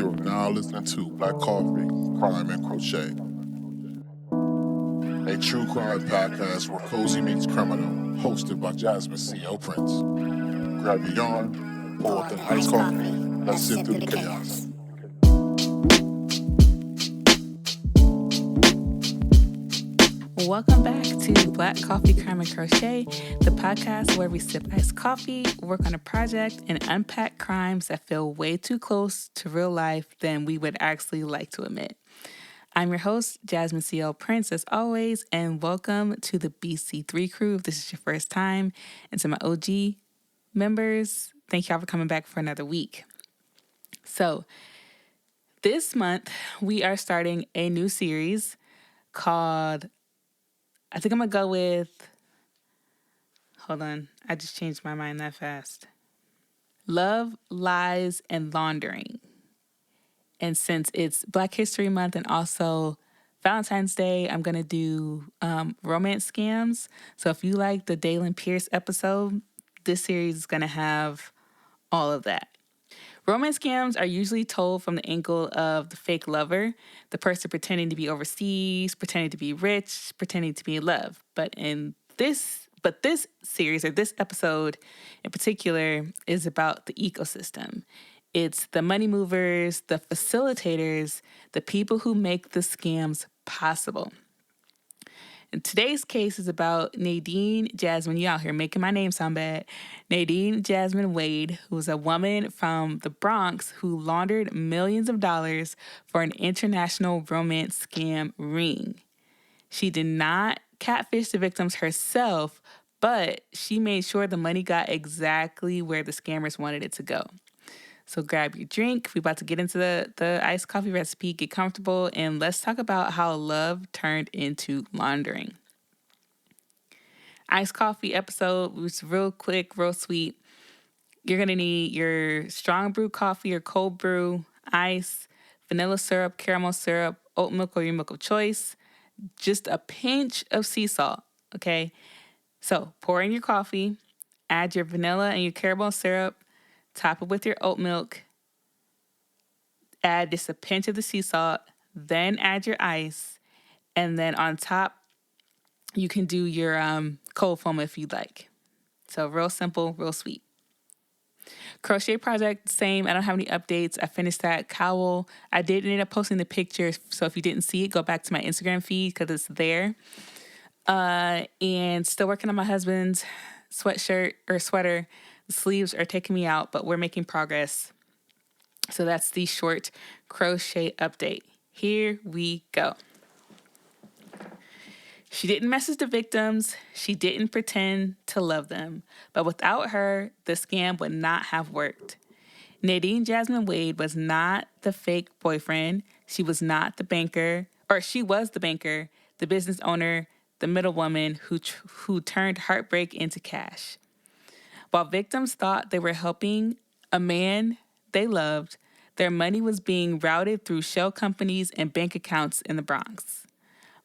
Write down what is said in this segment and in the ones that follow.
You are now listening to Black Coffee, Crime, and Crochet, a true crime podcast where cozy meets criminal, hosted by Jazimne C.L. Prince. Grab your yarn, pour up an iced coffee, let's sift through the chaos. Welcome back to Black Coffee, Crime, and Crochet, the podcast where we sip iced coffee, work on a project, and unpack crimes that feel way too close to real life than we would actually like to admit. I'm your host, Jazimne C.L. Prince, as always, and welcome to the BC3 crew if this is your first time, and to my OG members, thank y'all for coming back for another week. So, this month, we are starting a new series called, I think I'm going to go with, hold on, I just changed my mind that fast. Love, Lies, and Laundering. And since it's Black History Month and also Valentine's Day, I'm going to do romance scams. So if you like the Dalen Pierce episode, this series is going to have all of that. Romance scams are usually told from the angle of the fake lover, the person pretending to be overseas, pretending to be rich, pretending to be in love. But this series, or this episode in particular, is about the ecosystem. It's the money movers, the facilitators, the people who make the scams possible. And today's case is about Nadine Jazimne, you out here making my name sound bad, Nadine Jazimne Wade, who's a woman from the Bronx who laundered millions of dollars for an international romance scam ring. She did not catfish the victims herself, but she made sure the money got exactly where the scammers wanted it to go. So grab your drink. We're about to get into the iced coffee recipe. Get comfortable, and let's talk about how love turned into laundering. Iced coffee episode was real quick, real sweet. You're going to need your strong brew coffee or cold brew, ice, vanilla syrup, caramel syrup, oat milk or your milk of choice, just a pinch of sea salt, okay? So pour in your coffee, add your vanilla and your caramel syrup, top it with your oat milk, add just a pinch of the sea salt, then add your ice, and then on top, you can do your cold foam if you'd like. So real simple, real sweet. Crochet project, same. I don't have any updates. I finished that cowl. I did end up posting the picture, so if you didn't see it, go back to my Instagram feed because it's there. And still working on my husband's sweatshirt or sweater. The sleeves are taking me out, but we're making progress. So that's the short crochet update. Here we go. She didn't message the victims. She didn't pretend to love them. But without her, the scam would not have worked. Nadine Jazimne Wade was not the fake boyfriend. She was not the banker, or she was the banker, the business owner, the middlewoman who turned heartbreak into cash. While victims thought they were helping a man they loved, their money was being routed through shell companies and bank accounts in the Bronx.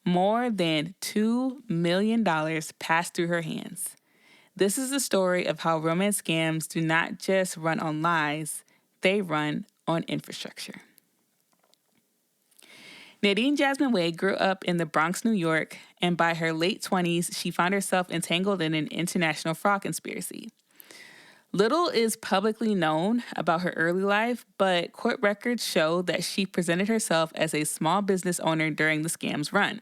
More than $2 million passed through her hands. This is the story of how romance scams do not just run on lies, they run on infrastructure. Nadine Jazimne Wade grew up in the Bronx, New York, and by her late 20s, she found herself entangled in an international fraud conspiracy. Little is publicly known about her early life, but court records show that she presented herself as a small business owner during the scam's run.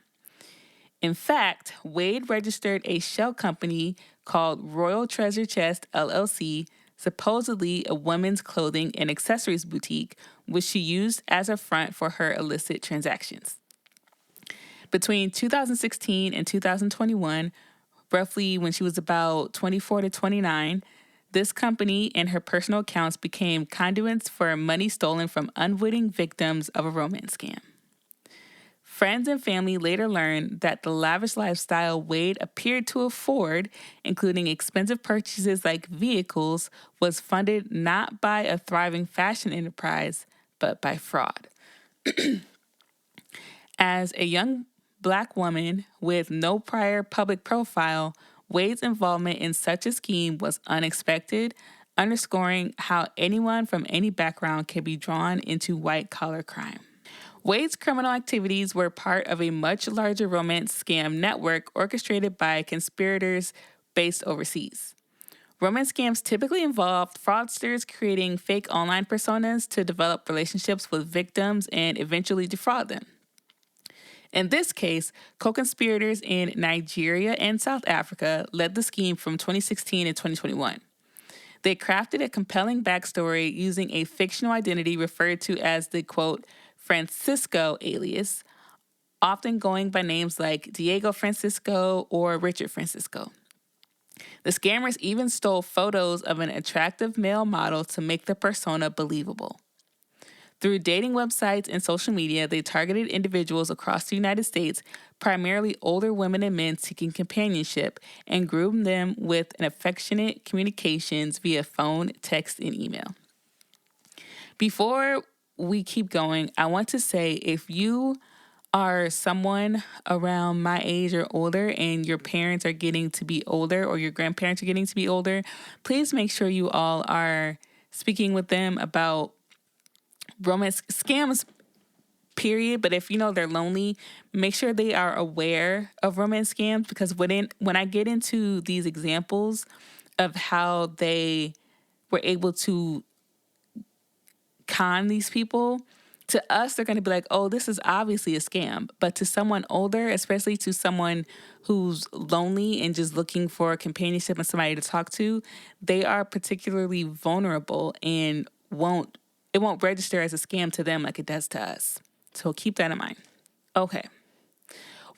In fact, Wade registered a shell company called Royal Treasure Chest, LLC, supposedly a women's clothing and accessories boutique, which she used as a front for her illicit transactions. Between 2016 and 2021, roughly when she was about 24 to 29, this company and her personal accounts became conduits for money stolen from unwitting victims of a romance scam. Friends and family later learned that the lavish lifestyle Wade appeared to afford, including expensive purchases like vehicles, was funded not by a thriving fashion enterprise, but by fraud. As a young Black woman with no prior public profile, Wade's involvement in such a scheme was unexpected, underscoring how anyone from any background can be drawn into white-collar crime. Wade's criminal activities were part of a much larger romance scam network orchestrated by conspirators based overseas. Romance scams typically involved fraudsters creating fake online personas to develop relationships with victims and eventually defraud them. In this case, co-conspirators in Nigeria and South Africa led the scheme from 2016 to 2021. They crafted a compelling backstory using a fictional identity referred to as the, quote, Francisco alias, often going by names like Diego Francisco or Richard Francisco. The scammers even stole photos of an attractive male model to make the persona believable. Through dating websites and social media, they targeted individuals across the United States, primarily older women and men seeking companionship, and groomed them with an affectionate communications via phone, text, and email. Before we keep going, I want to say if you are someone around my age or older and your parents are getting to be older or your grandparents are getting to be older, please make sure you all are speaking with them about romance scams, period. But if you know they're lonely, make sure they are aware of romance scams, because when I get into these examples of how they were able to con these people, to us, they're going to be like, oh, this is obviously a scam. But to someone older, especially to someone who's lonely and just looking for companionship and somebody to talk to, they are particularly vulnerable and it won't register as a scam to them like it does to us. So keep that in mind. Okay.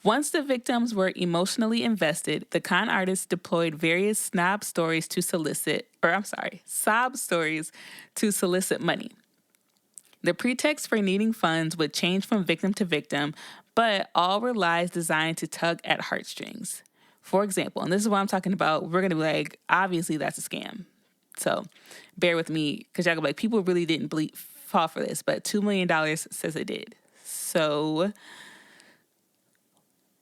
Once the victims were emotionally invested, the con artists deployed various sob stories to solicit money. The pretext for needing funds would change from victim to victim, but all were lies designed to tug at heartstrings. For example, and this is what I'm talking about, we're going to be like, obviously that's a scam. So bear with me, because y'all gonna be like, people really didn't fall for this, but $2 million says it did. So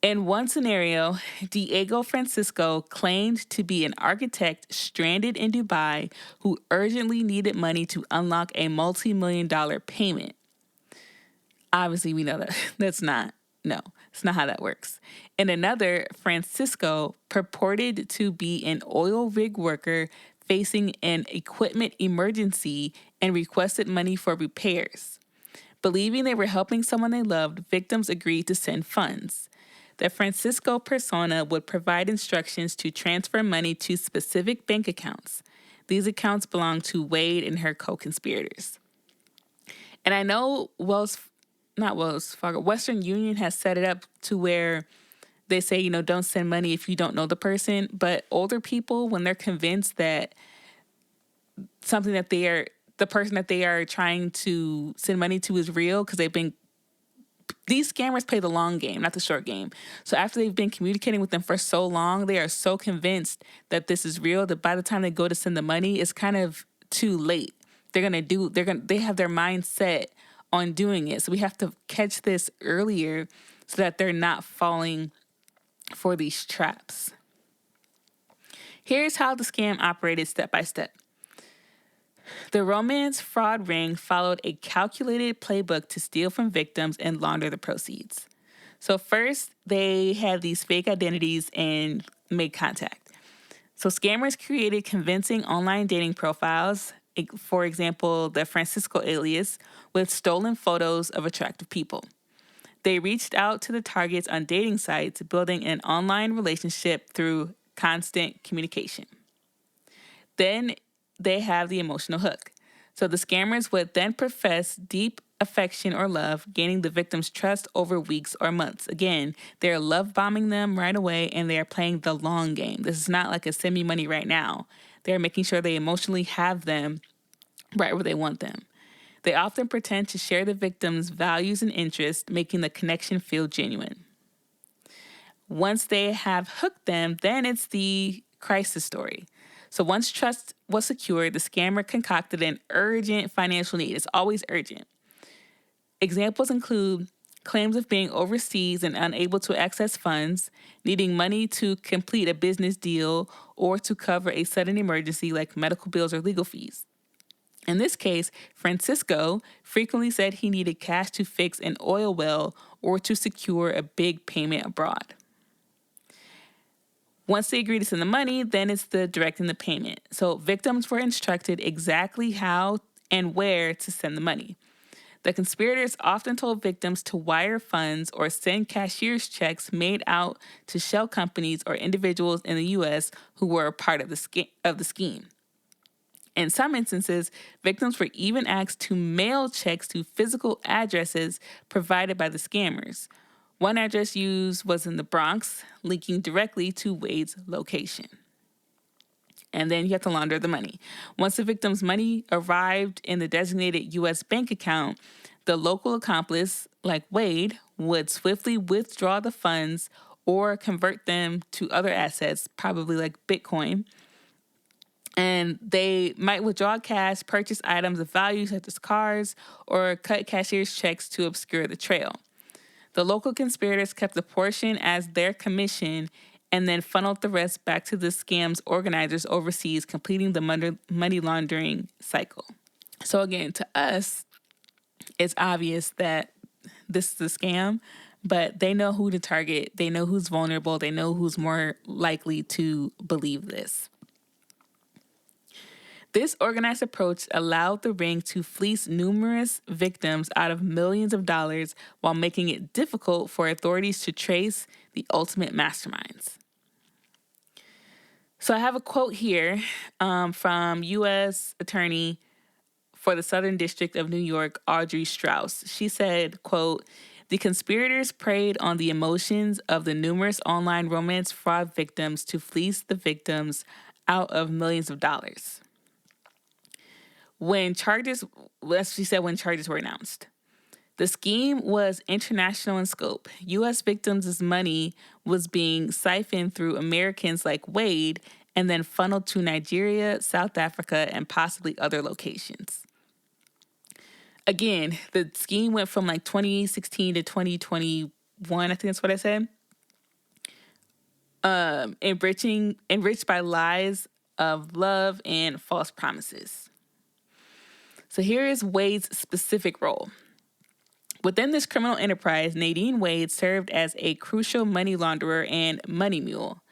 in one scenario, Diego Francisco claimed to be an architect stranded in Dubai who urgently needed money to unlock a multi-million-dollar payment. Obviously, we know that it's not how that works. In another, Francisco purported to be an oil rig worker facing an equipment emergency and requested money for repairs. Believing they were helping someone they loved, victims agreed to send funds. The Francisco persona would provide instructions to transfer money to specific bank accounts. These accounts belonged to Wade and her co-conspirators. And I know Western Union has set it up to where they say, don't send money if you don't know the person. But older people, when they're convinced that the person that they are trying to send money to is real, because these scammers play the long game, not the short game. So after they've been communicating with them for so long, they are so convinced that this is real that by the time they go to send the money, it's kind of too late. They have their mind set on doing it. So we have to catch this earlier so that they're not falling for these traps. Here's how the scam operated step by step. The romance fraud ring followed a calculated playbook to steal from victims and launder the proceeds. So first, they had these fake identities and made contact. So scammers created convincing online dating profiles, for example, the Francisco alias, with stolen photos of attractive people. They reached out to the targets on dating sites, building an online relationship through constant communication. Then they have the emotional hook. So the scammers would then profess deep affection or love, gaining the victim's trust over weeks or months. Again, they're love bombing them right away, and they are playing the long game. This is not like a send me money right now. They're making sure they emotionally have them right where they want them. They often pretend to share the victim's values and interests, making the connection feel genuine. Once they have hooked them, then it's the crisis story. So once trust was secured, the scammer concocted an urgent financial need. It's always urgent. Examples include claims of being overseas and unable to access funds, needing money to complete a business deal, or to cover a sudden emergency like medical bills or legal fees. In this case, Francisco frequently said he needed cash to fix an oil well or to secure a big payment abroad. Once they agree to send the money, then it's the directing the payment. So victims were instructed exactly how and where to send the money. The conspirators often told victims to wire funds or send cashier's checks made out to shell companies or individuals in the U.S. who were a part of the scheme. In some instances, victims were even asked to mail checks to physical addresses provided by the scammers. One address used was in the Bronx, linking directly to Wade's location. And then you have to launder the money. Once the victim's money arrived in the designated U.S. bank account, the local accomplice, like Wade, would swiftly withdraw the funds or convert them to other assets, probably like Bitcoin. And they might withdraw cash, purchase items of value such as cars, or cut cashier's checks to obscure the trail. The local conspirators kept a portion as their commission and then funneled the rest back to the scam's organizers overseas, completing the money laundering cycle. So again, to us, it's obvious that this is a scam, but they know who to target. They know who's vulnerable. They know who's more likely to believe this. This organized approach allowed the ring to fleece numerous victims out of millions of dollars while making it difficult for authorities to trace the ultimate masterminds. So I have a quote here from U.S. Attorney for the Southern District of New York, Audrey Strauss. She said, quote, "The conspirators preyed on the emotions of the numerous online romance fraud victims to fleece the victims out of millions of dollars." When charges were announced. The scheme was international in scope. U.S. victims' money was being siphoned through Americans like Wade and then funneled to Nigeria, South Africa, and possibly other locations. Again, the scheme went from like 2016 to 2021, I think that's what I said. Enriched by lies of love and false promises. So here is Wade's specific role. Within this criminal enterprise, Nadine Wade served as a crucial money launderer and money mule.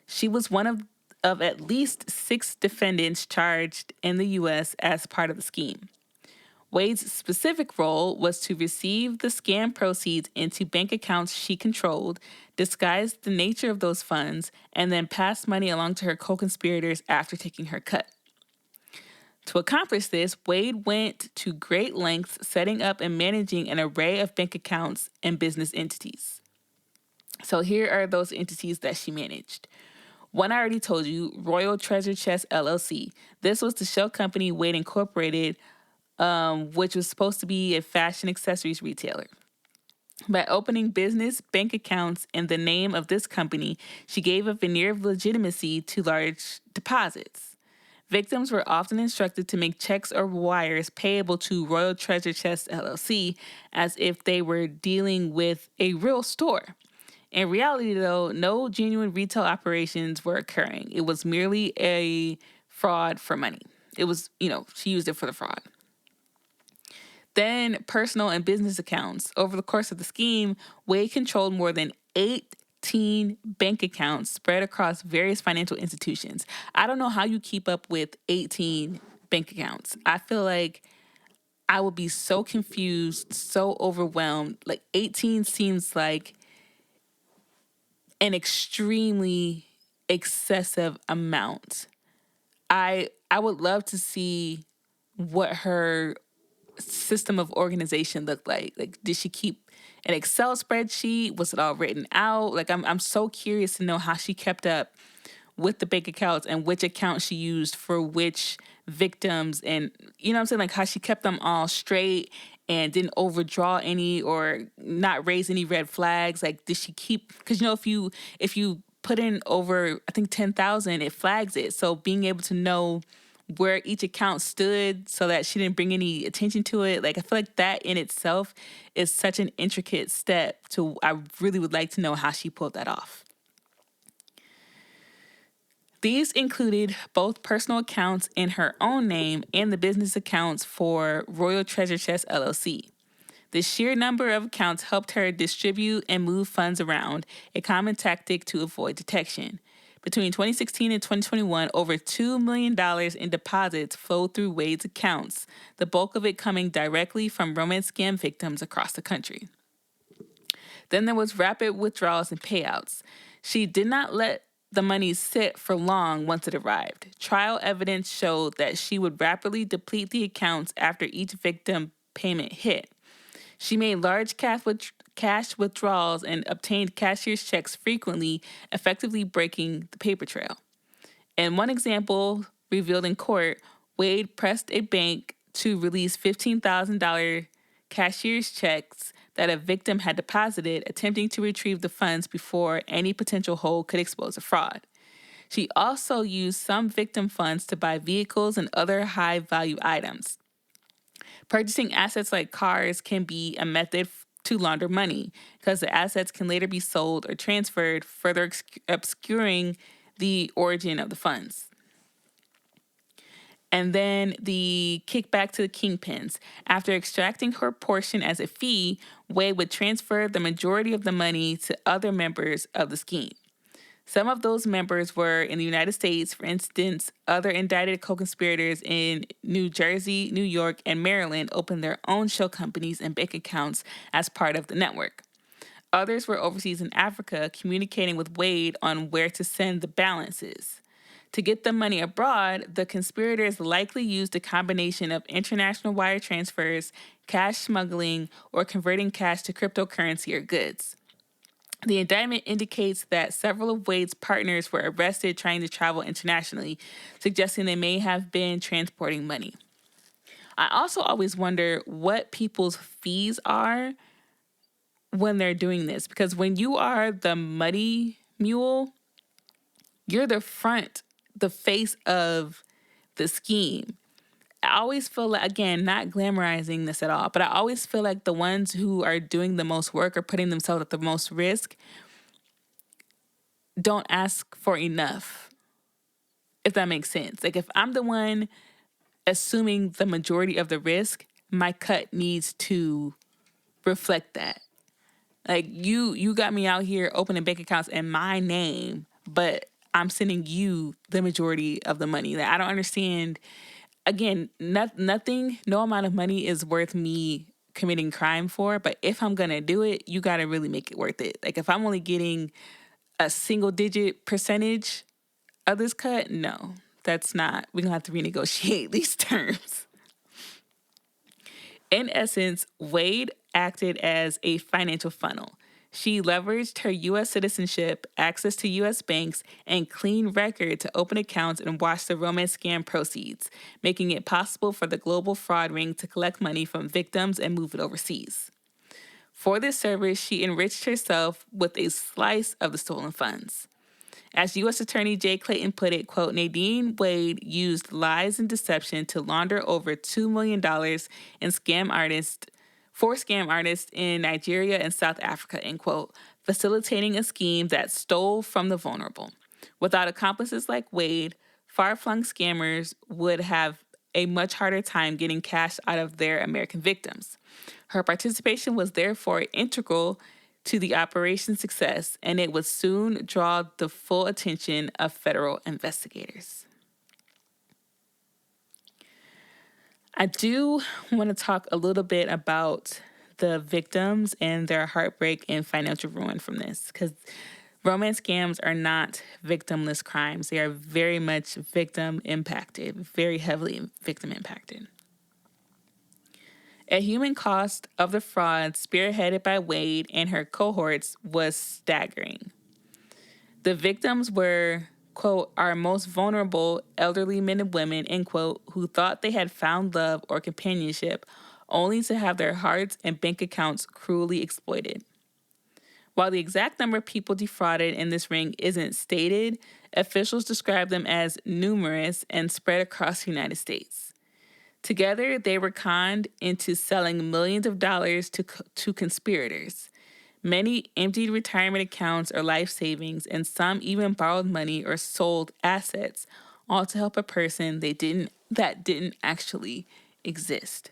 She was one of at least 6 defendants charged in the U.S. as part of the scheme. Wade's specific role was to receive the scam proceeds into bank accounts she controlled, disguise the nature of those funds, and then pass money along to her co-conspirators after taking her cut. To accomplish this, Wade went to great lengths setting up and managing an array of bank accounts and business entities. So here are those entities that she managed. One I already told you, Royal Treasure Chest LLC. This was the shell company Wade Incorporated, which was supposed to be a fashion accessories retailer. By opening business bank accounts in the name of this company, she gave a veneer of legitimacy to large deposits. Victims were often instructed to make checks or wires payable to Royal Treasure Chest LLC as if they were dealing with a real store. In reality, though, no genuine retail operations were occurring. It was merely a fraud for money. It was, she used it for the fraud. Then personal and business accounts. Over the course of the scheme, Wade controlled more than 18 bank accounts spread across various financial institutions. I don't know how you keep up with 18 bank accounts. I feel like I would be so confused, so overwhelmed. Like 18 seems like an extremely excessive amount. I would love to see what her system of organization looked like. Like, did she keep an Excel spreadsheet? Was it all written out? Like, I'm so curious to know how she kept up with the bank accounts and which account she used for which victims, and like how she kept them all straight and didn't overdraw any or not raise any red flags. Like, did she keep? Because if you put in over, I think 10,000, it flags it. So being able to know where each account stood so that she didn't bring any attention to it. Like, I feel like that in itself is such an intricate step to, I really would like to know how she pulled that off. These included both personal accounts in her own name and the business accounts for Royal Treasure Chest LLC. The sheer number of accounts helped her distribute and move funds around, a common tactic to avoid detection. Between 2016 and 2021, over $2 million in deposits flowed through Wade's accounts, the bulk of it coming directly from romance scam victims across the country. Then there was rapid withdrawals and payouts. She did not let the money sit for long once it arrived. Trial evidence showed that she would rapidly deplete the accounts after each victim payment hit. She made large cash withdrawals and obtained cashier's checks frequently, effectively breaking the paper trail. In one example revealed in court, Wade pressed a bank to release $15,000 cashier's checks that a victim had deposited, attempting to retrieve the funds before any potential hole could expose a fraud. She also used some victim funds to buy vehicles and other high-value items. Purchasing assets like cars can be a method to launder money because the assets can later be sold or transferred, further obscuring the origin of the funds. And then the kickback to the kingpins. After extracting her portion as a fee, Wade would transfer the majority of the money to other members of the scheme. Some of those members were in the United States. For instance, other indicted co-conspirators in New Jersey, New York, and Maryland opened their own shell companies and bank accounts as part of the network. Others were overseas in Africa, communicating with Wade on where to send the balances. To get the money abroad, the conspirators likely used a combination of international wire transfers, cash smuggling, or converting cash to cryptocurrency or goods. The indictment indicates that several of Wade's partners were arrested trying to travel internationally, suggesting they may have been transporting money. I also always wonder what people's fees are when they're doing this, because when you are the money mule, you're the face of the scheme. I always feel like, again, not glamorizing this at all, but I always feel like the ones who are doing the most work or putting themselves at the most risk don't ask for enough, if that makes sense. Like, if I'm the one assuming the majority of the risk, my cut needs to reflect that. Like, you got me out here opening bank accounts in my name, but I'm sending you the majority of the money. Like, I don't understand. Again, nothing, no amount of money is worth me committing crime for. But if I'm going to do it, you got to really make it worth it. Like, if I'm only getting a single digit percentage of this cut, no, that's not. We're going to have to renegotiate these terms. In essence, Wade acted as a financial funnel. She leveraged her U.S. citizenship, access to U.S. banks, and clean record to open accounts and wash the romance scam proceeds, making it possible for the global fraud ring to collect money from victims and move it overseas. For this service, she enriched herself with a slice of the stolen funds. As U.S. Attorney Jay Clayton put it, quote, Nadine Wade used lies and deception to launder over $2 million in scam artists in Nigeria and South Africa, end quote, facilitating a scheme that stole from the vulnerable. Without accomplices like Wade, far-flung scammers would have a much harder time getting cash out of their American victims. Her participation was therefore integral to the operation's success, and it would soon draw the full attention of federal investigators. I do want to talk a little bit about the victims and their heartbreak and financial ruin from this, because romance scams are not victimless crimes. They are very much victim impacted, very heavily victim impacted. A human cost of the fraud spearheaded by Wade and her cohorts was staggering. The victims were, quote, our most vulnerable elderly men and women, end quote, who thought they had found love or companionship only to have their hearts and bank accounts cruelly exploited. While the exact number of people defrauded in this ring isn't stated, officials describe them as numerous and spread across the United States. Together, they were conned into selling millions of dollars to conspirators. Many emptied retirement accounts or life savings, and some even borrowed money or sold assets, all to help a person that didn't actually exist.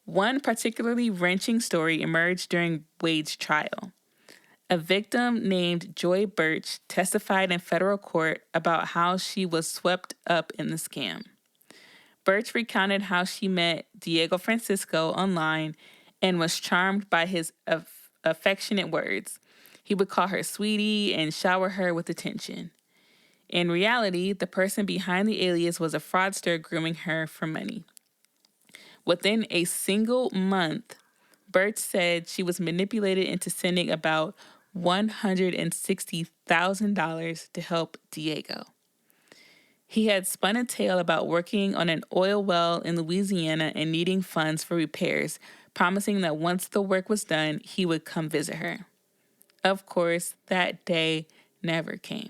One particularly wrenching story emerged during Wade's trial. A victim named Joy Birch testified in federal court about how she was swept up in the scam. Birch recounted how she met Diego Francisco online and was charmed by his affectionate words. He would call her sweetie and shower her with attention. In reality, the person behind the alias was a fraudster grooming her for money. Within a single month, Birch said she was manipulated into sending about $160,000 to help Diego. He had spun a tale about working on an oil well in Louisiana and needing funds for repairs, promising that once the work was done, he would come visit her. Of course, that day never came.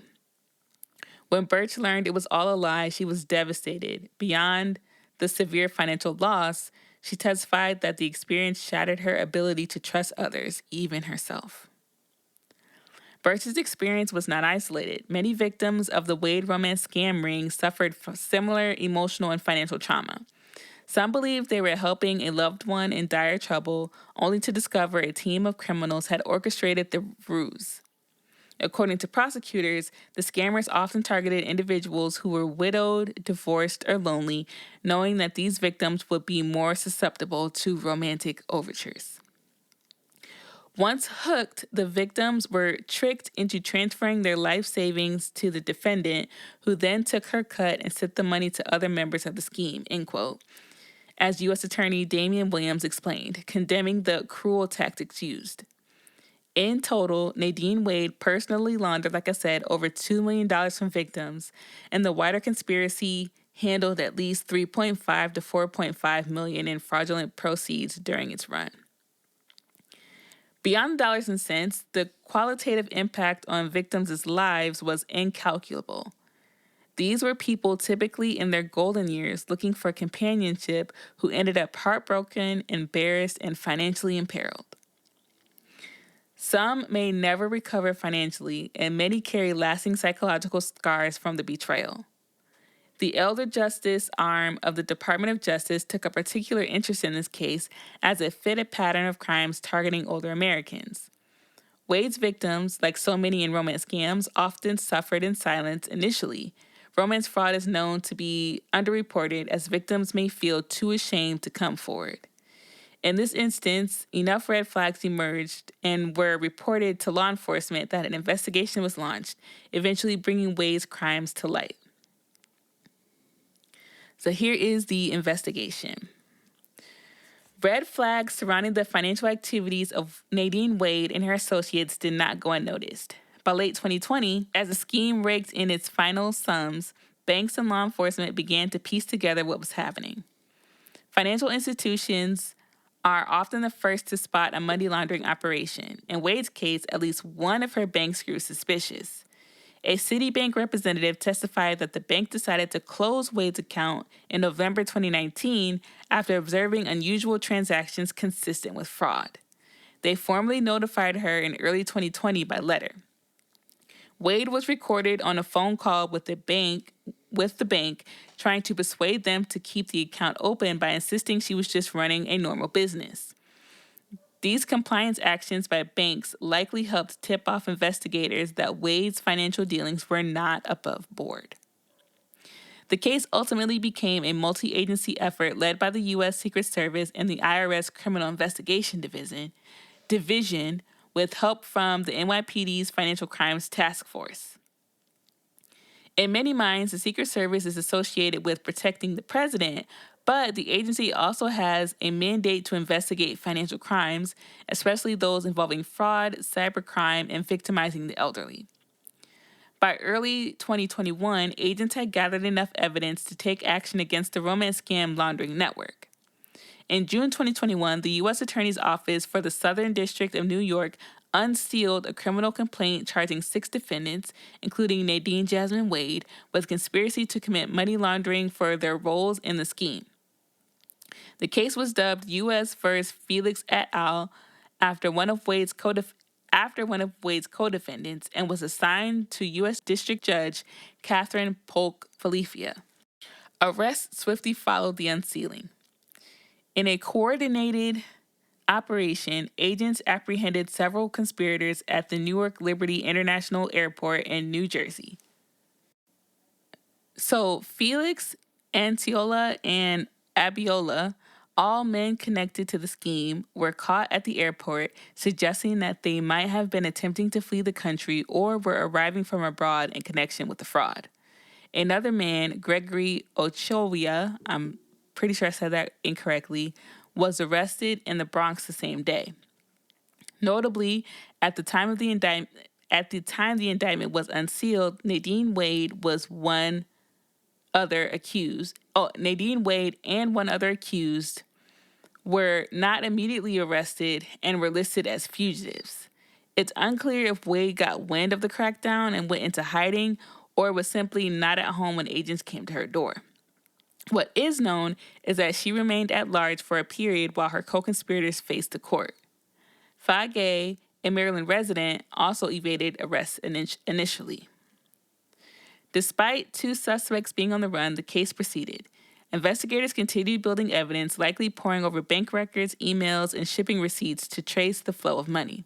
When Birch learned it was all a lie, she was devastated. Beyond the severe financial loss, she testified that the experience shattered her ability to trust others, even herself. Birch's experience was not isolated. Many victims of the Wade romance scam ring suffered from similar emotional and financial trauma. Some believed they were helping a loved one in dire trouble, only to discover a team of criminals had orchestrated the ruse. According to prosecutors, the scammers often targeted individuals who were widowed, divorced, or lonely, knowing that these victims would be more susceptible to romantic overtures. Once hooked, the victims were tricked into transferring their life savings to the defendant, who then took her cut and sent the money to other members of the scheme, end quote, as U.S. Attorney Damian Williams explained, condemning the cruel tactics used. In total, Nadine Wade personally laundered, like I said, over $2 million from victims, and the wider conspiracy handled at least $3.5 to $4.5 million in fraudulent proceeds during its run. Beyond dollars and cents, the qualitative impact on victims' lives was incalculable. These were people typically in their golden years looking for companionship who ended up heartbroken, embarrassed, and financially imperiled. Some may never recover financially, and many carry lasting psychological scars from the betrayal. The elder justice arm of the Department of Justice took a particular interest in this case as it fit a pattern of crimes targeting older Americans. Wade's victims, like so many in romance scams, often suffered in silence initially. Romance fraud is known to be underreported as victims may feel too ashamed to come forward. In this instance, enough red flags emerged and were reported to law enforcement that an investigation was launched, eventually bringing Wade's crimes to light. So here is the investigation. Red flags surrounding the financial activities of Nadine Wade and her associates did not go unnoticed. By late 2020, as the scheme raked in its final sums, banks and law enforcement began to piece together what was happening. Financial institutions are often the first to spot a money laundering operation. In Wade's case, at least one of her banks grew suspicious. A Citibank representative testified that the bank decided to close Wade's account in November 2019 after observing unusual transactions consistent with fraud. They formally notified her in early 2020 by letter. Wade was recorded on a phone call with the bank, trying to persuade them to keep the account open by insisting she was just running a normal business. These compliance actions by banks likely helped tip off investigators that Wade's financial dealings were not above board. The case ultimately became a multi-agency effort led by the U.S. Secret Service and the IRS Criminal Investigation Division with help from the NYPD's Financial Crimes Task Force. In many minds, the Secret Service is associated with protecting the president, but the agency also has a mandate to investigate financial crimes, especially those involving fraud, cybercrime, and victimizing the elderly. By early 2021, agents had gathered enough evidence to take action against the romance scam laundering network. In June 2021, the U.S. Attorney's Office for the Southern District of New York unsealed a criminal complaint charging 6 defendants, including Nadine Jazimne Wade, with conspiracy to commit money laundering for their roles in the scheme. The case was dubbed U.S. v. Felix et al. After one of Wade's co-defendants and was assigned to U.S. District Judge Catherine Polk Falifia. Arrests swiftly followed the unsealing. In a coordinated operation, agents apprehended several conspirators at the Newark Liberty International Airport in New Jersey. So Felix, Antiola, and Abiola, all men connected to the scheme, were caught at the airport, suggesting that they might have been attempting to flee the country or were arriving from abroad in connection with the fraud. Another man, Gregory Ochoa, I'm pretty sure I said that incorrectly, was arrested in the Bronx the same day. Notably, at the time the indictment was unsealed, Nadine Wade and one other accused were not immediately arrested and were listed as fugitives. It's unclear if Wade got wind of the crackdown and went into hiding or was simply not at home when agents came to her door. What is known is that she remained at large for a period while her co-conspirators faced the court. Fage, a Maryland resident, also evaded arrest initially. Despite 2 suspects being on the run, the case proceeded. Investigators continued building evidence, likely poring over bank records, emails, and shipping receipts to trace the flow of money.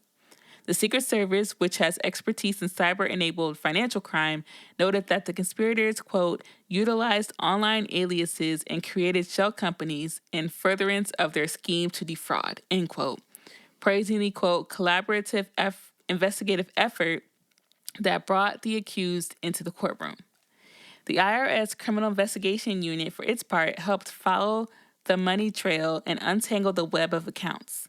The Secret Service, which has expertise in cyber-enabled financial crime, noted that the conspirators, quote, utilized online aliases and created shell companies in furtherance of their scheme to defraud, end quote, praising the, quote, collaborative investigative effort that brought the accused into the courtroom. The IRS Criminal Investigation Unit, for its part, helped follow the money trail and untangle the web of accounts.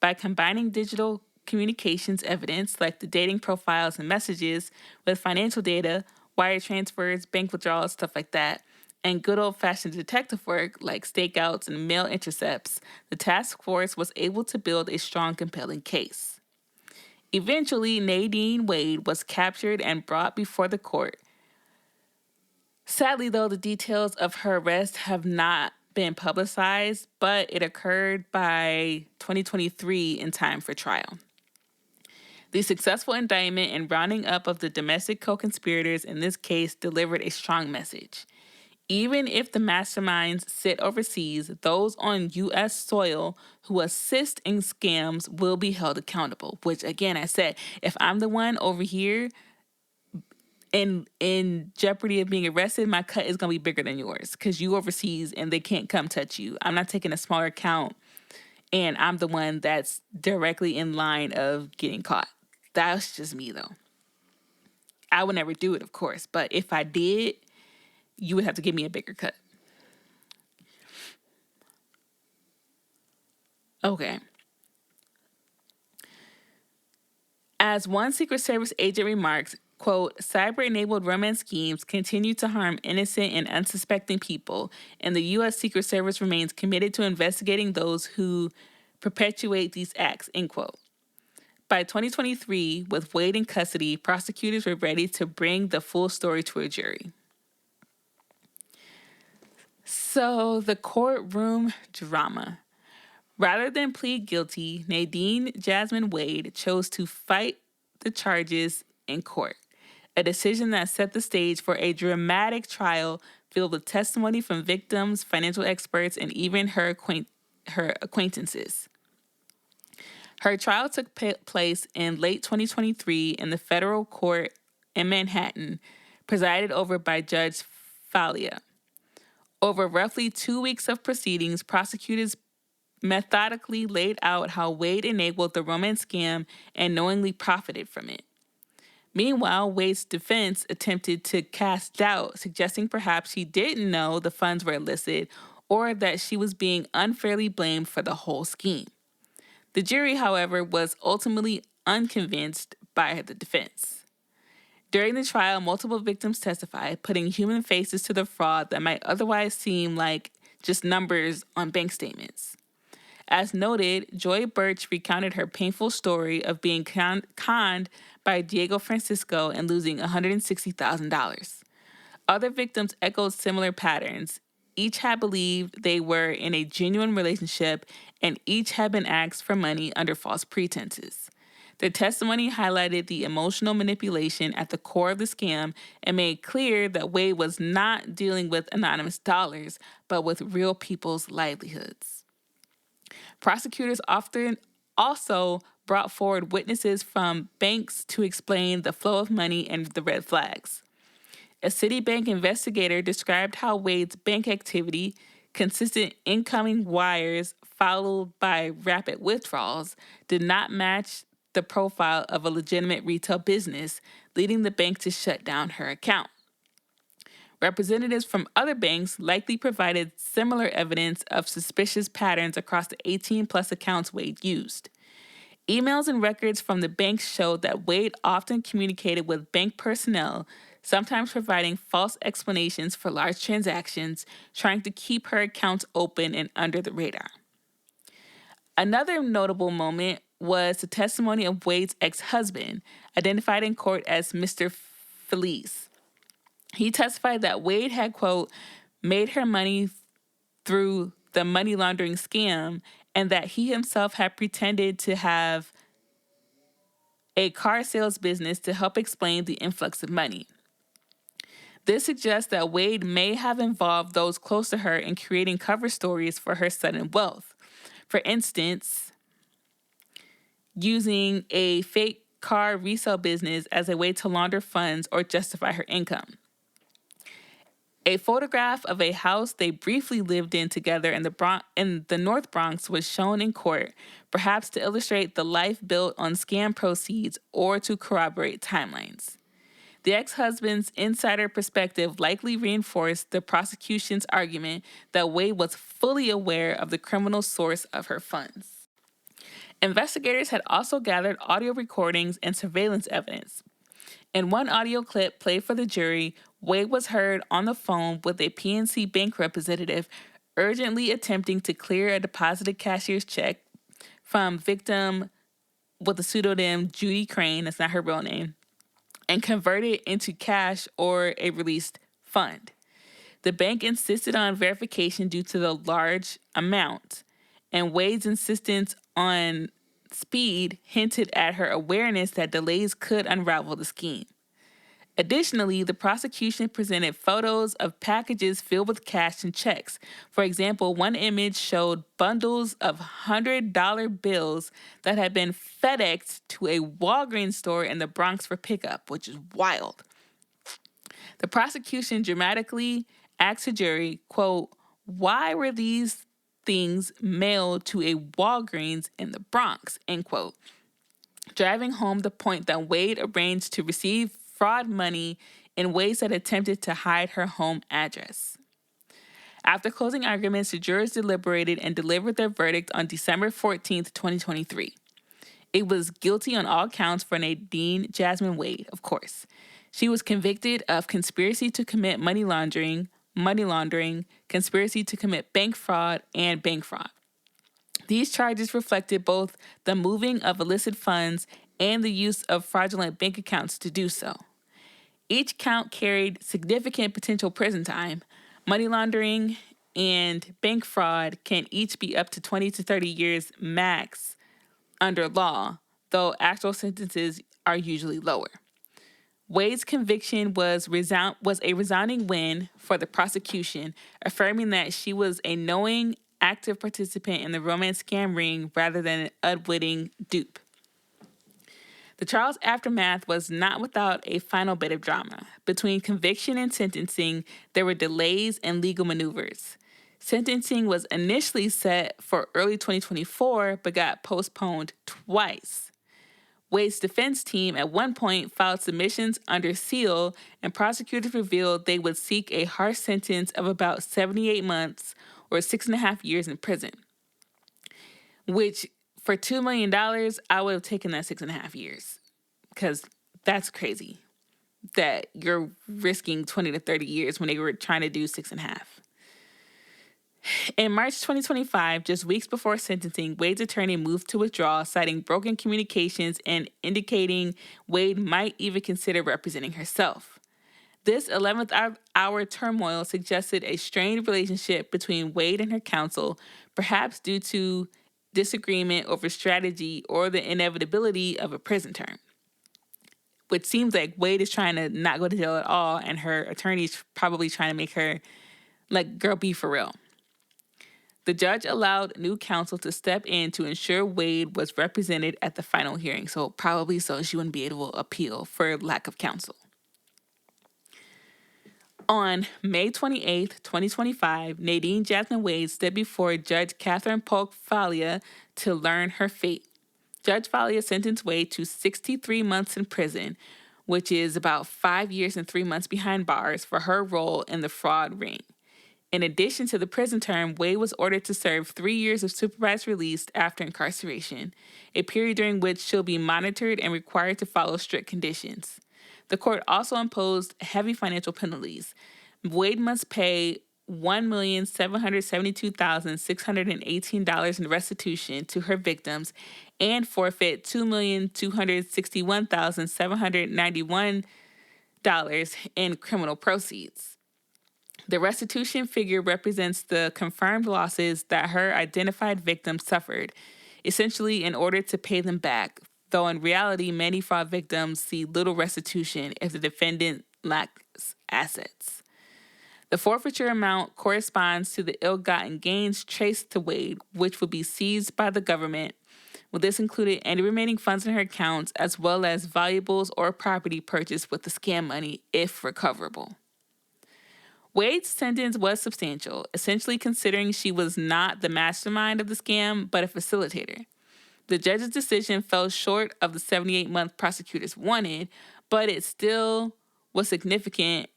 By combining digital communications evidence, like the dating profiles and messages, with financial data, wire transfers, bank withdrawals, stuff like that, and good old-fashioned detective work, like stakeouts and mail intercepts, the task force was able to build a strong, compelling case. Eventually, Nadine Wade was captured and brought before the court. Sadly, though, the details of her arrest have not been publicized, but it occurred by 2023 in time for trial. The successful indictment and rounding up of the domestic co-conspirators in this case delivered a strong message. Even if the masterminds sit overseas, those on U.S. soil who assist in scams will be held accountable, which, again, I said, if I'm the one over here in jeopardy of being arrested, my cut is going to be bigger than yours because you overseas and they can't come touch you. I'm not taking a smaller count, and I'm the one that's directly in line of getting caught. That's just me, though. I would never do it, of course, but if I did, you would have to give me a bigger cut. Okay. As one Secret Service agent remarks, quote, cyber-enabled romance schemes continue to harm innocent and unsuspecting people, and the U.S. Secret Service remains committed to investigating those who perpetuate these acts, end quote. By 2023, with Wade in custody, prosecutors were ready to bring the full story to a jury. So, the courtroom drama. Rather than plead guilty, Nadine Jazimne Wade chose to fight the charges in court, a decision that set the stage for a dramatic trial filled with testimony from victims, financial experts, and even her acquaintances. Her trial took place in late 2023 in the federal court in Manhattan, presided over by Judge Falia. Over roughly 2 weeks of proceedings, prosecutors methodically laid out how Wade enabled the romance scam and knowingly profited from it. Meanwhile, Wade's defense attempted to cast doubt, suggesting perhaps she didn't know the funds were illicit or that she was being unfairly blamed for the whole scheme. The jury, however, was ultimately unconvinced by the defense. During the trial, multiple victims testified, putting human faces to the fraud that might otherwise seem like just numbers on bank statements. As noted, Joy Birch recounted her painful story of being conned by Diego Francisco and losing $160,000. Other victims echoed similar patterns. Each had believed they were in a genuine relationship, and each had been asked for money under false pretenses. Their testimony highlighted the emotional manipulation at the core of the scam and made clear that Wade was not dealing with anonymous dollars, but with real people's livelihoods. Prosecutors often also brought forward witnesses from banks to explain the flow of money and the red flags. A Citibank investigator described how Wade's bank activity, consistent incoming wires followed by rapid withdrawals, did not match the profile of a legitimate retail business, leading the bank to shut down her account. Representatives from other banks likely provided similar evidence of suspicious patterns across the 18-plus accounts Wade used. Emails and records from the banks showed that Wade often communicated with bank personnel, sometimes providing false explanations for large transactions, trying to keep her accounts open and under the radar. Another notable moment was the testimony of Wade's ex-husband, identified in court as Mr. Felice. He testified that Wade had, quote, made her money through the money laundering scam, and that he himself had pretended to have a car sales business to help explain the influx of money. This suggests that Wade may have involved those close to her in creating cover stories for her sudden wealth. For instance, using a fake car resale business as a way to launder funds or justify her income. A photograph of a house they briefly lived in together in the North Bronx was shown in court, perhaps to illustrate the life built on scam proceeds or to corroborate timelines. The ex-husband's insider perspective likely reinforced the prosecution's argument that Wade was fully aware of the criminal source of her funds. Investigators had also gathered audio recordings and surveillance evidence. In one audio clip played for the jury, Wade was heard on the phone with a PNC bank representative urgently attempting to clear a deposited cashier's check from victim with the pseudonym Judy Crane, that's not her real name, and convert it into cash or a released fund. The bank insisted on verification due to the large amount, and Wade's insistence on speed hinted at her awareness that delays could unravel the scheme. Additionally, the prosecution presented photos of packages filled with cash and checks. For example, one image showed bundles of $100 bills that had been FedExed to a Walgreens store in the Bronx for pickup, which is wild. The prosecution dramatically asked the jury, quote, why were these things mailed to a Walgreens in the Bronx, end quote, driving home the point that Wade arranged to receive fraud money in ways that attempted to hide her home address. After closing arguments, the jurors deliberated and delivered their verdict on December 14th, 2023. It was guilty on all counts for Nadine Jazimne Wade, of course. She was convicted of conspiracy to commit money laundering, conspiracy to commit bank fraud, and bank fraud. These charges reflected both the moving of illicit funds and the use of fraudulent bank accounts to do so. Each count carried significant potential prison time. Money laundering and bank fraud can each be up to 20 to 30 years max under law, though actual sentences are usually lower. Wade's conviction was a resounding win for the prosecution, affirming that she was a knowing, active participant in the romance scam ring rather than an unwitting dupe. The trial's aftermath was not without a final bit of drama. Between conviction and sentencing, there were delays and legal maneuvers. Sentencing was initially set for early 2024, but got postponed twice. Wade's defense team at one point filed submissions under seal, and prosecutors revealed they would seek a harsh sentence of about 78 months or 6.5 years in prison, which for $2 million, I would have taken that 6.5 years, because that's crazy that you're risking 20 to 30 years when they were trying to do 6.5. In March 2025, just weeks before sentencing, Wade's attorney moved to withdraw, citing broken communications and indicating Wade might even consider representing herself. This 11th hour turmoil suggested a strained relationship between Wade and her counsel, perhaps due to disagreement over strategy or the inevitability of a prison term. Which seems like Wade is trying to not go to jail at all, and her attorney's probably trying to make her, like, girl, be for real. The judge allowed new counsel to step in to ensure Wade was represented at the final hearing, so probably so she wouldn't be able to appeal for lack of counsel. On May 28th, 2025, Nadine Jazimne Wade stood before Judge Catherine Polk Falia to learn her fate. Judge Falia sentenced Wade to 63 months in prison, which is about 5 years and 3 months behind bars, for her role in the fraud ring. In addition to the prison term, Wade was ordered to serve 3 years of supervised release after incarceration, a period during which she'll be monitored and required to follow strict conditions. The court also imposed heavy financial penalties. Wade must pay $1,772,618 in restitution to her victims and forfeit $2,261,791 in criminal proceeds. The restitution figure represents the confirmed losses that her identified victims suffered, essentially in order to pay them back, though in reality, many fraud victims see little restitution if the defendant lacks assets. The forfeiture amount corresponds to the ill-gotten gains traced to Wade, which will be seized by the government. Well, this included any remaining funds in her accounts, as well as valuables or property purchased with the scam money, if recoverable. Wade's sentence was substantial, essentially considering she was not the mastermind of the scam, but a facilitator. The judge's decision fell short of the 78-month prosecutors wanted, but it still was significant,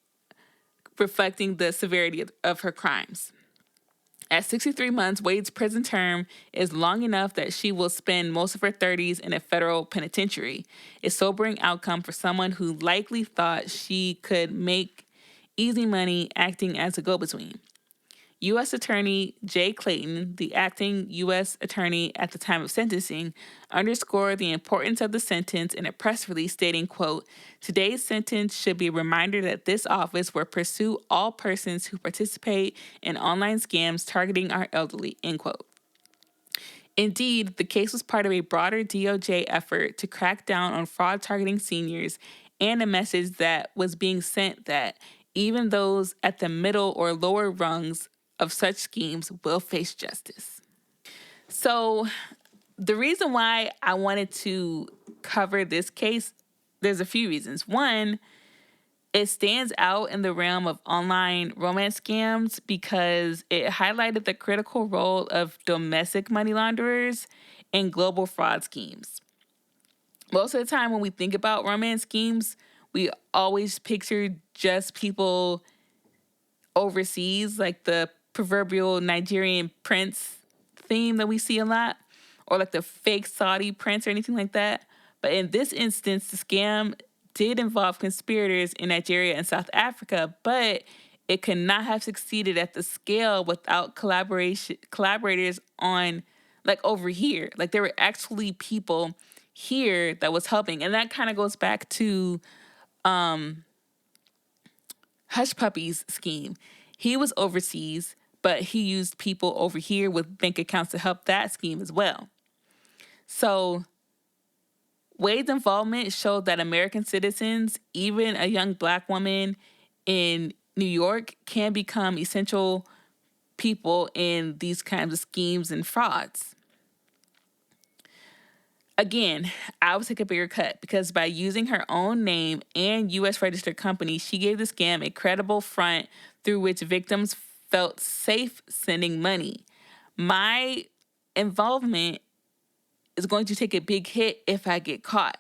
reflecting the severity of her crimes. At 63 months, Wade's prison term is long enough that she will spend most of her 30s in a federal penitentiary, a sobering outcome for someone who likely thought she could make easy money acting as a go-between. U.S. Attorney Jay Clayton, the acting U.S. attorney at the time of sentencing, underscored the importance of the sentence in a press release stating, quote, "Today's sentence should be a reminder that this office will pursue all persons who participate in online scams targeting our elderly," end quote. Indeed, the case was part of a broader DOJ effort to crack down on fraud targeting seniors, and a message that was being sent that even those at the middle or lower rungs of such schemes will face justice. So the reason why I wanted to cover this case, there's a few reasons. One, it stands out in the realm of online romance scams because it highlighted the critical role of domestic money launderers in global fraud schemes. Most of the time when we think about romance schemes, we always picture just people overseas, like the proverbial Nigerian prince theme that we see a lot, or like the fake Saudi prince or anything like that. But in this instance, the scam did involve conspirators in Nigeria and South Africa, but it could not have succeeded at the scale without collaborators on, like, over here. Like, there were actually people here that was helping. And that kind of goes back to Hush Puppy's scheme. He was overseas, but he used people over here with bank accounts to help that scheme as well. So Wade's involvement showed that American citizens, even a young Black woman in New York, can become essential people in these kinds of schemes and frauds. Again, I would take a bigger cut because by using her own name and U.S. registered company, she gave the scam a credible front through which victims felt safe sending money. My involvement is going to take a big hit if I get caught.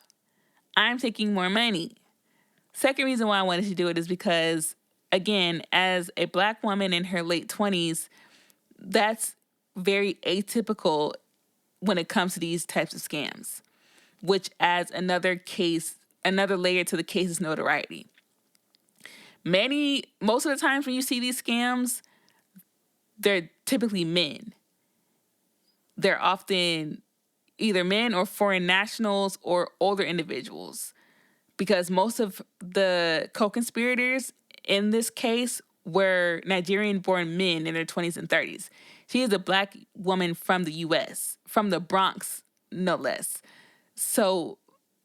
I'm taking more money. Second reason why I wanted to do it is because, again, as a Black woman in her late 20s, that's very atypical when it comes to these types of scams, which adds another layer to the case's notoriety. Most of the times when you see these scams, they're typically men. They're often either men or foreign nationals or older individuals, because most of the co-conspirators in this case were Nigerian-born men in their 20s and 30s. She is a Black woman from the U.S., from the Bronx, no less. So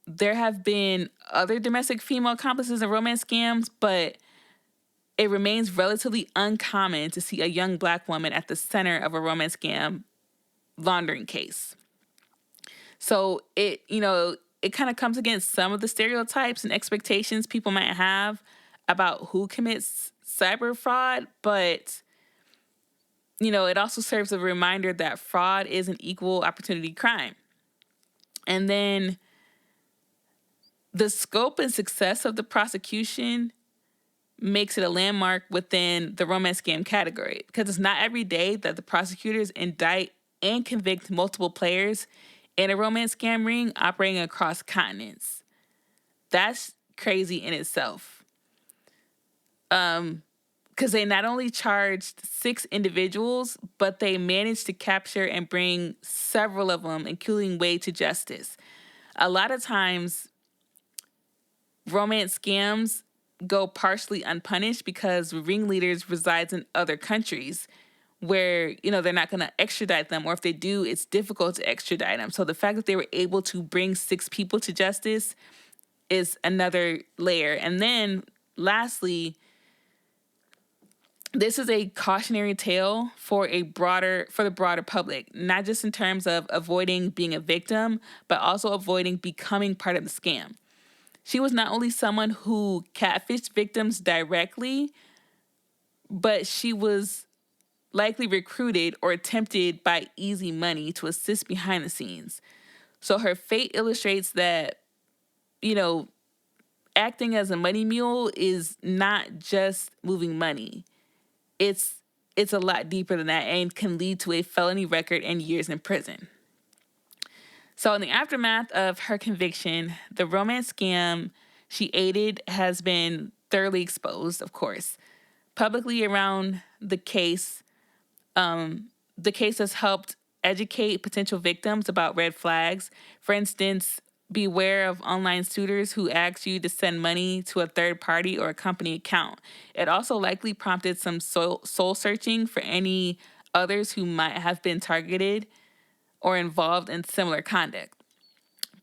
there have been other domestic female accomplices in romance scams, but it remains relatively uncommon to see a young Black woman at the center of a romance scam laundering case. So it kind of comes against some of the stereotypes and expectations people might have about who commits cyber fraud, but it also serves as a reminder that fraud is an equal opportunity crime. And then the scope and success of the prosecution makes it a landmark within the romance scam category, because it's not every day that the prosecutors indict and convict multiple players in a romance scam ring operating across continents. That's crazy in itself. Because they not only charged 6 individuals, but they managed to capture and bring several of them, including Wade, to justice. A lot of times, romance scams go partially unpunished because ringleaders resides in other countries where, they're not going to extradite them, or if they do, it's difficult to extradite them. So the fact that they were able to bring 6 people to justice is another layer. And then lastly, this is a cautionary tale for the broader public, not just in terms of avoiding being a victim, but also avoiding becoming part of the scam. She was not only someone who catfished victims directly, but she was likely recruited or tempted by easy money to assist behind the scenes. So her fate illustrates that, acting as a money mule is not just moving money. It's a lot deeper than that and can lead to a felony record and years in prison. So in the aftermath of her conviction, the romance scam she aided has been thoroughly exposed, of course. Publicly around the case has helped educate potential victims about red flags. For instance, beware of online suitors who ask you to send money to a third party or a company account. It also likely prompted some soul searching for any others who might have been targeted or involved in similar conduct.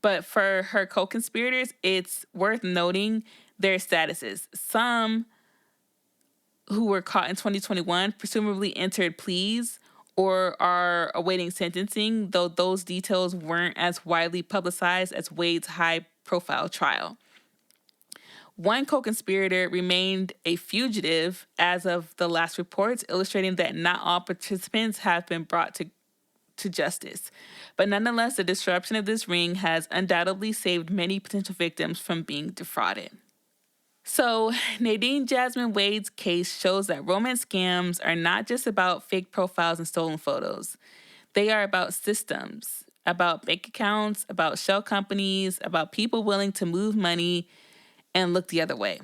But for her co-conspirators, it's worth noting their statuses. Some who were caught in 2021 presumably entered pleas or are awaiting sentencing, though those details weren't as widely publicized as Wade's high-profile trial. One co-conspirator remained a fugitive as of the last reports, illustrating that not all participants have been brought to justice. But nonetheless, the disruption of this ring has undoubtedly saved many potential victims from being defrauded. So, Nadine Jazimne Wade's case shows that romance scams are not just about fake profiles and stolen photos. They are about systems, about bank accounts, about shell companies, about people willing to move money and look the other way.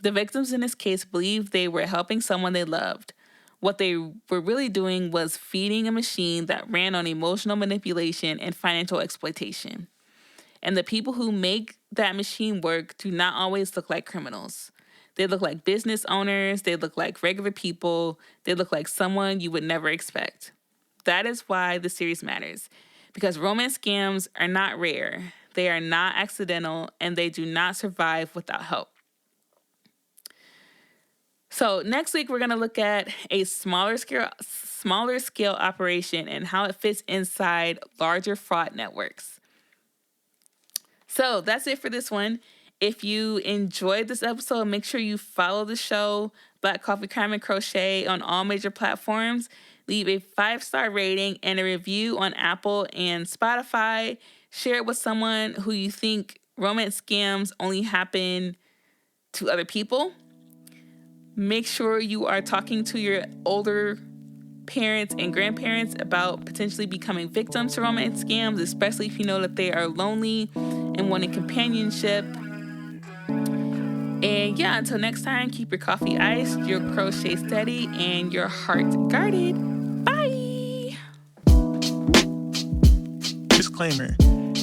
The victims in this case believed they were helping someone they loved. What they were really doing was feeding a machine that ran on emotional manipulation and financial exploitation. And the people who make that machine work do not always look like criminals. They look like business owners. They look like regular people. They look like someone you would never expect. That is why the series matters. Because romance scams are not rare. They are not accidental, and they do not survive without help. So next week, we're going to look at a smaller scale operation and how it fits inside larger fraud networks. So that's it for this one. If you enjoyed this episode, make sure you follow the show, Black Coffee, Crime, and Crochet, on all major platforms. Leave a 5-star rating and a review on Apple and Spotify. Share it with someone who you think romance scams only happen to other people. Make sure you are talking to your older parents and grandparents about potentially becoming victims to romance scams, especially if you know that they are lonely and wanting companionship. And yeah, until next time, keep your coffee iced, your crochet steady, and your heart guarded. Bye! Disclaimer.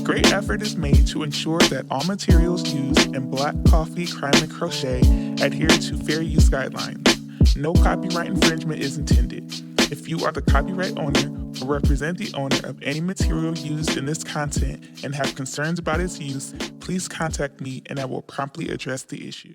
Great effort is made to ensure that all materials used in Black Coffee Crime and Crochet adhere to fair use guidelines. No copyright infringement is intended. If you are the copyright owner or represent the owner of any material used in this content and have concerns about its use, please contact me and I will promptly address the issue.